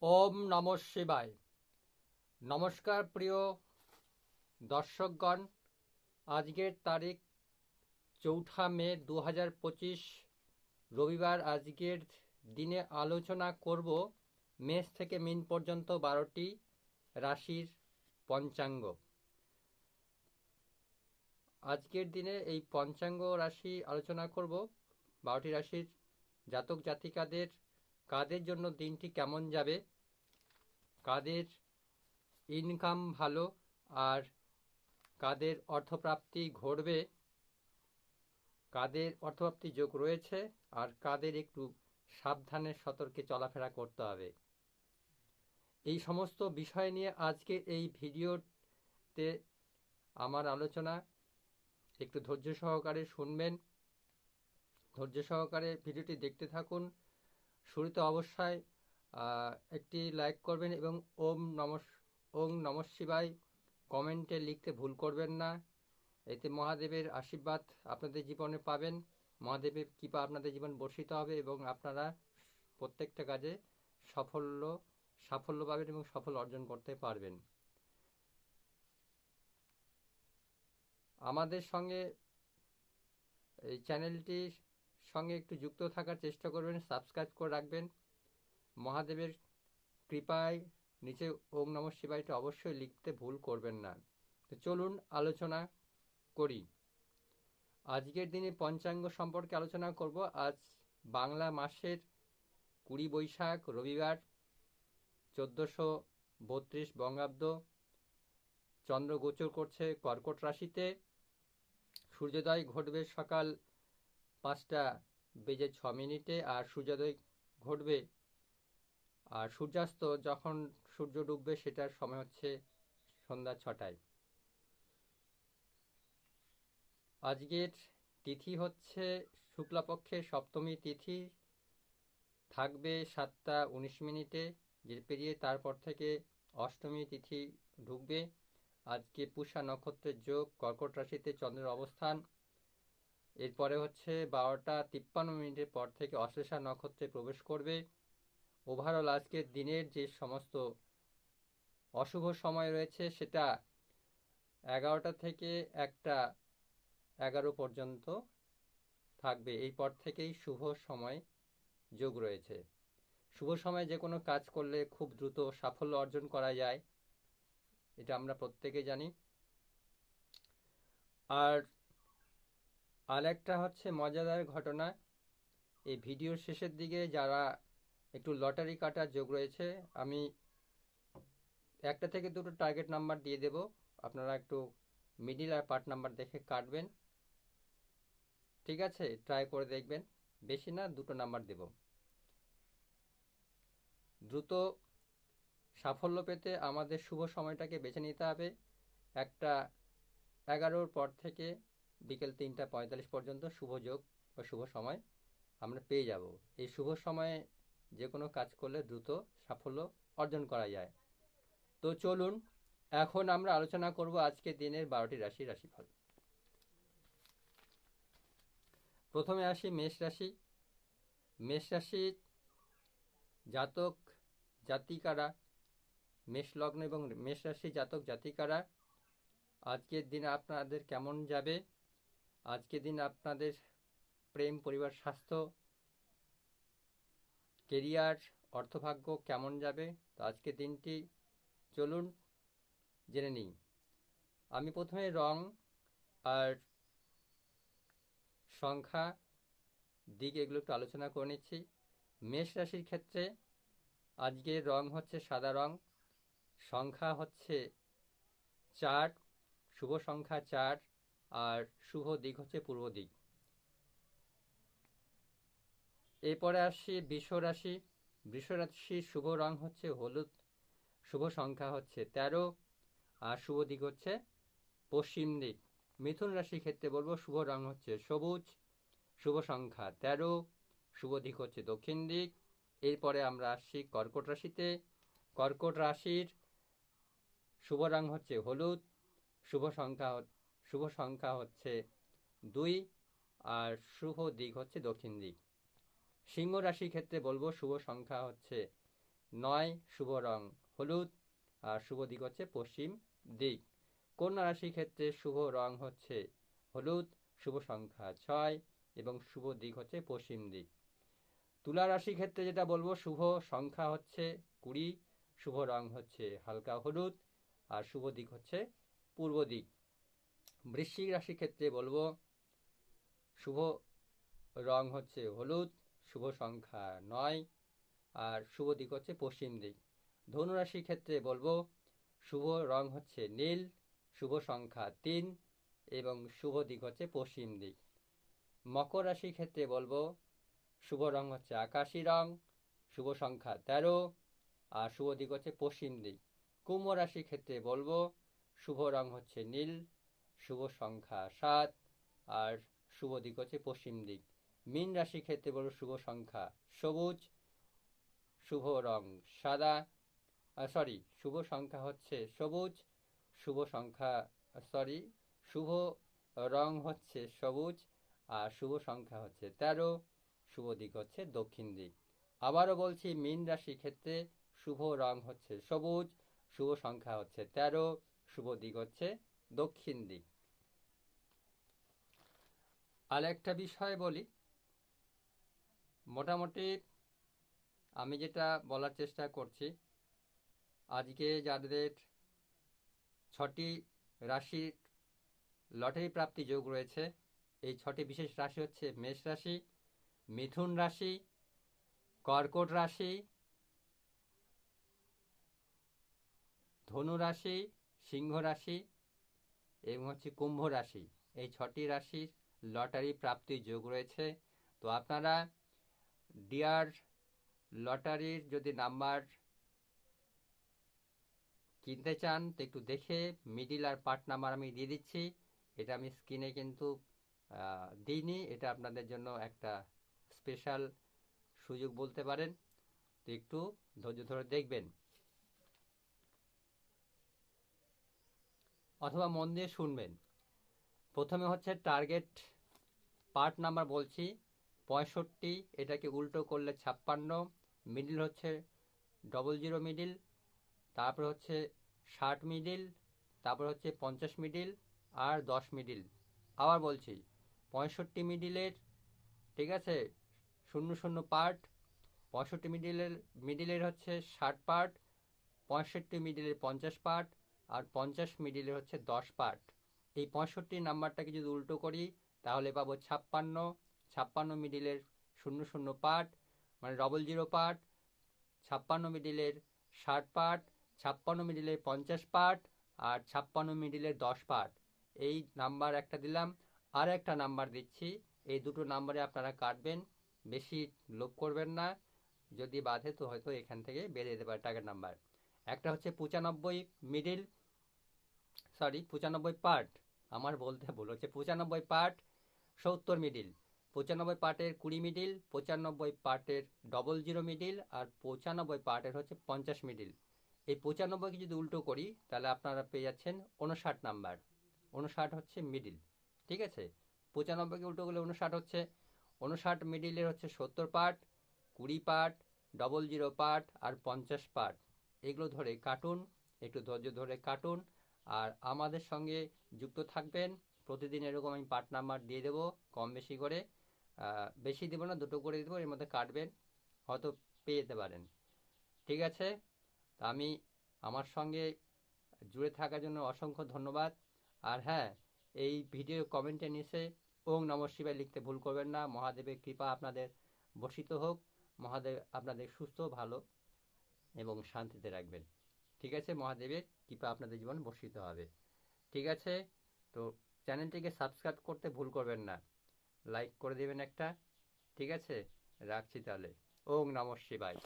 ওম নমঃ শিবায়। নমস্কার প্রিয় দর্শকগণ। আজকের তারিখ 4 মে 2025 রবিবার। আজকের দিনে আলোচনা করব মেষ থেকে মিন পর্যন্ত 12টি রাশির পঞ্চাঙ্গ। আজকের দিনে এই পঞ্চাঙ্গ রাশি আলোচনা করব 12টি রাশির জাতক জাতিকাদের কাদের জন্য দিনটি কেমন যাবে, কাদের ইনকাম ভালো আর কাদের অর্থপ্রাপ্তি ঘটবে, কাদের অর্থপ্রাপ্তি যোগ রয়েছে আর কাদের একটু সাবধানে সতর্কে চলাফেরা করতে হবে। এই সমস্ত বিষয় নিয়ে আজকে এই ভিডিওতে আমার আলোচনা। একটু ধৈর্য সহকারে শুনবেন, ধৈর্য সহকারে ভিডিওটি দেখতে থাকুন। শুরুতে অবশ্যই একটি লাইক করবেন এবং ওম নমঃ শিবায় কমেন্টে লিখতে ভুল করবেন না। এতে মহাদেবের আশীর্বাদ আপনাদের জীবনে পাবেন, মহাদেবের কৃপা আপনাদের জীবন বর্ষিত হবে এবং আপনারা প্রত্যেকটা কাজে সাফল্য পাবেন এবং সফল অর্জন করতে পারবেন। আমাদের সঙ্গে এই চ্যানেলটির সঙ্গে একটু যুক্ত থাকার চেষ্টা করবেন, সাবস্ক্রাইব করে রাখবেন। মহাদেবের কৃপায় নিচে ওম নমঃ শিবায়টা অবশ্যই লিখতে ভুল করবেন না। তো চলুন আলোচনা করি। আজকের দিনে পঞ্চাঙ্গ সম্পর্কে আলোচনা করব। আজ বাংলা মাসের 20 বৈশাখ রবিবার, 1432 বঙ্গাব্দ। চন্দ্র গোচর করছে কর্কট রাশিতে। সূর্যোদয় ঘটবে সকাল 5টা বেজে 6 মিনিটে আর সূর্যোদয় ঘটবে আর সূর্যাস্ত যখন সূর্য ডুববে সেটার সময় হচ্ছে সন্ধ্যা 6টায়। আজকের তিথি হচ্ছে শুক্লাপক্ষের সপ্তমী তিথি, থাকবে 7টা 19 মিনিটে, যে পেরিয়ে তারপর থেকে অষ্টমী তিথি ঢুকবে। আজকে পুষ্যা নক্ষত্রের যোগ, কর্কট রাশিতে চন্দ্রের অবস্থান। এরপরে হচ্ছে 12টা 53 মিনিটের পর থেকে অশ্লেষা নক্ষত্রে প্রবেশ করবে। ওভারঅল আজকের দিনের যে সমস্ত অশুভ সময় রয়েছে সেটা 11টা থেকে 1টা 11 পর্যন্ত থাকবে। এই পর থেকেই শুভ সময় যোগ রয়েছে। শুভ সময়ে যে কোনো কাজ করলে খুব দ্রুত সাফল্য অর্জন করা যায়, এটা আমরা প্রত্যেকে জানি। আর একটা হচ্ছে মজাদার ঘটনা, এই ভিডিওর শেষের দিকে যারা একটু লটারি কাটার যোগ রয়েছে, আমি 1টা থেকে 2টো টার্গেট নাম্বার দিয়ে দেব, আপনারা একটু মিডিল আর পার্ট নাম্বার দেখে কাটবেন। ঠিক আছে, ট্রাই করে দেখবেন। বেশি না, 2টো নাম্বার দেব। দ্রুত সাফল্য পেতে আমাদের শুভ সময়টাকে বেছে নিতে হবে। 1টা 11 পর থেকে বিকেল 3টা 45 পর্যন্ত শুভ যোগ বা শুভ সময় আমরা পেয়ে যাব। এই শুভ সময়ে যে কোনো কাজ করলে দ্রুত সাফল্য অর্জন করা যায়। তো চলুন এখন আমরা আলোচনা করব আজকে দিনের 12টি রাশির রাশিফল। প্রথমে আসি মেষ রাশি। মেষ রাশির জাতক জাতিকারা, মেষ লগ্ন এবং মেষ রাশি জাতক জাতিকারা, আজকের দিন আপনাদের কেমন যাবে? আজকের দিন আপনাদের প্রেম, পরিবার, স্বাস্থ্য, কেরিয়ার, অর্থভাগ্য কেমন যাবে? তো আজকের দিনটি চলুন জেনে নিই। আমি প্রথমে রং আর সংখ্যা, দিক এগুলো একটু আলোচনা করে নিচ্ছি। মেষ রাশির ক্ষেত্রে আজকের রং হচ্ছে সাদা রং, সংখ্যা হচ্ছে 4, শুভ সংখ্যা 4 আর শুভ দিক হচ্ছে পূর্ব দিক। এরপরে আসছি বৃষ রাশি। বৃষ রাশির শুভ রং হচ্ছে হলুদ, শুভ সংখ্যা হচ্ছে 13 আর শুভ দিক হচ্ছে পশ্চিম দিক। মিথুন রাশির ক্ষেত্রে বলবো শুভ রং হচ্ছে সবুজ, শুভ সংখ্যা 13, শুভ দিক হচ্ছে দক্ষিণ দিক। এরপরে আমরা আসছি কর্কট রাশিতে। কর্কট রাশির শুভ রং হচ্ছে হলুদ, শুভ সংখ্যা হচ্ছে 2 আর শুভ দিক হচ্ছে দক্ষিণ দিক। সিংহ রাশির ক্ষেত্রে বলবো শুভ সংখ্যা হচ্ছে 9 শুভ রং হলুদ আর শুভ দিক হচ্ছে পশ্চিম দিক। কন্যা রাশির ক্ষেত্রে শুভ রং হচ্ছে হলুদ, শুভ সংখ্যা 6 এবং শুভ দিক হচ্ছে পশ্চিম দিক। তুলা রাশির ক্ষেত্রে যেটা বলবো, শুভ সংখ্যা হচ্ছে 20, শুভ রং হচ্ছে হালকা হলুদ আর শুভ দিক হচ্ছে পূর্ব দিক। বৃশ্চিক রাশির ক্ষেত্রে বলবো শুভ রং হচ্ছে হলুদ, শুভ সংখ্যা 9 আর শুভ দিক হচ্ছে পশ্চিম দিক। ধনু রাশির ক্ষেত্রে বলবো শুভ রং হচ্ছে নীল, শুভ সংখ্যা 3 এবং শুভ দিক হচ্ছে পশ্চিম দিক। মকর রাশির ক্ষেত্রে বলবো শুভ রং হচ্ছে আকাশী রং, শুভ সংখ্যা 13 আর শুভ দিক হচ্ছে পশ্চিম দিক। কুম্ভ রাশির ক্ষেত্রে বলবো শুভ রং হচ্ছে নীল, শুভ সংখ্যা 7 আর শুভ দিক হচ্ছে পশ্চিম দিক। মীন রাশির ক্ষেত্রে বলবো শুভ সংখ্যা সবুজ, শুভ রং সাদা, শুভ সংখ্যা হচ্ছে সবুজ, শুভ সংখ্যা শুভ রং হচ্ছে সবুজ আর শুভ সংখ্যা হচ্ছে 13, শুভ দিক হচ্ছে দক্ষিণ দিক। আবারও বলছি, মীন রাশির ক্ষেত্রে শুভ রং হচ্ছে সবুজ, শুভ সংখ্যা হচ্ছে 13, শুভ দিক হচ্ছে দক্ষিণ দিক। আর একটা বিষয় বলি, মোটামুটি আমি যেটা বলার চেষ্টা করছি, আজকে যাদের 6টি রাশির লটারি প্রাপ্তি যোগ রয়েছে, এই 6টি বিশেষ রাশি হচ্ছে মেষ রাশি, মিথুন রাশি, কর্কট রাশি, ধনু রাশি, সিংহ রাশি এবং হচ্ছে কুম্ভ রাশি। এই 6টি রাশির লটারি প্রাপ্তি যোগ রয়েছে। তো আপনারা ডিয়ার লটারির যদি নাম্বার কিনতে চান তো একটু দেখে মিডিল আর পার্ট নাম্বার আমি দিয়ে দিচ্ছি। এটা আমি স্ক্রিনে কিন্তু দিইনি, এটা আপনাদের জন্য একটা স্পেশাল সুযোগ বলতে পারেন। তো একটু ধৈর্য ধরে দেখবেন অথবা মন দিয়ে শুনবেন। প্রথমে হচ্ছে টার্গেট পার্ট নাম্বার বলছি 65, এটাকে উল্টো করলে 56, মিডিল হচ্ছে 00 মিডিল, তারপর হচ্ছে 60 মিডিল, তারপর হচ্ছে 50 মিডিল আর 10 মিডিল। আবার বলছি 65 মিডিলের, ঠিক আছে, 00 পার্ট, 65 মিডিলের হচ্ছে 60 পার্ট, 65 মিডিলের 50 পার্ট আর 50 মিডিলের হচ্ছে 10 পার্ট। এই 65 নাম্বারটাকে যদি উল্টো করি তাহলে পাবো 56, 56 মিডিলের 00 পার্ট মানে 00 পার্ট, 56 মিডিলের 60 পার্ট, 56 মিডিলের 50 পার্ট আর 56 মিডিলের 10 পার্ট। এই নাম্বার একটা দিলাম, আর একটা নাম্বার দিচ্ছি। এই দুটো নাম্বারে আপনারা কাটবেন, বেশি লোভ করবেন না, যদি বাধে তো হয়তো এখান থেকে বেরিয়ে যেতে পারে টার্গেট নাম্বার। একটা হচ্ছে 95 মিডিল, 95 পার্ট, আমার বলতে ভুল হচ্ছে, 95 পার্ট 70 মিডিল, 95 পার্টের 20 মিডিল, 95 পার্টের 00 মিডিল আর 95 পার্টের হচ্ছে 50 মিডিল। এই 95কে যদি উল্টো করি তাহলে আপনারা পেয়ে যাচ্ছেন 59 নাম্বার। 59 হচ্ছে মিডিল, ঠিক আছে। 95কে উল্টো করলে 59 হচ্ছে। 59 মিডিলের হচ্ছে 70 পার্ট, 20 পার্ট, 00 পার্ট আর 50 পার্ট। এগুলো ধরে কাটুন, একটু ধৈর্য ধরে কাটুন আর আমাদের সঙ্গে যুক্ত থাকবেন। প্রতিদিন এরকম আমি পার্ট নাম্বার দিয়ে দেবো, কম বেশি করে, বেশি দেবো না, দুটো করে দেবো, এর মধ্যে কাটবেন, হয়তো পেয়ে যেতে পারেন, ঠিক আছে। আমি আমার সঙ্গে জুড়ে থাকার জন্য অসংখ্য ধন্যবাদ। আর হ্যাঁ, এই ভিডিও কমেন্টের নিচে ওং নমঃ শিবায় লিখতে ভুল করবেন না। মহাদেবের কৃপা আপনাদের বর্ষিত হোক, মহাদেব আপনাদের সুস্থ, ভালো এবং শান্তিতে রাখবেন, ঠিক আছে। মহাদেবের কৃপা আপনাদের জীবন বর্ষিত হবে, ঠিক আছে। তো চ্যানেলটিকে সাবস্ক্রাইব করতে ভুল করবেন না, লাইক করে দেবেন একটা, ঠিক আছে। রাখছি তাহলে, ওং নমঃ শিবায়।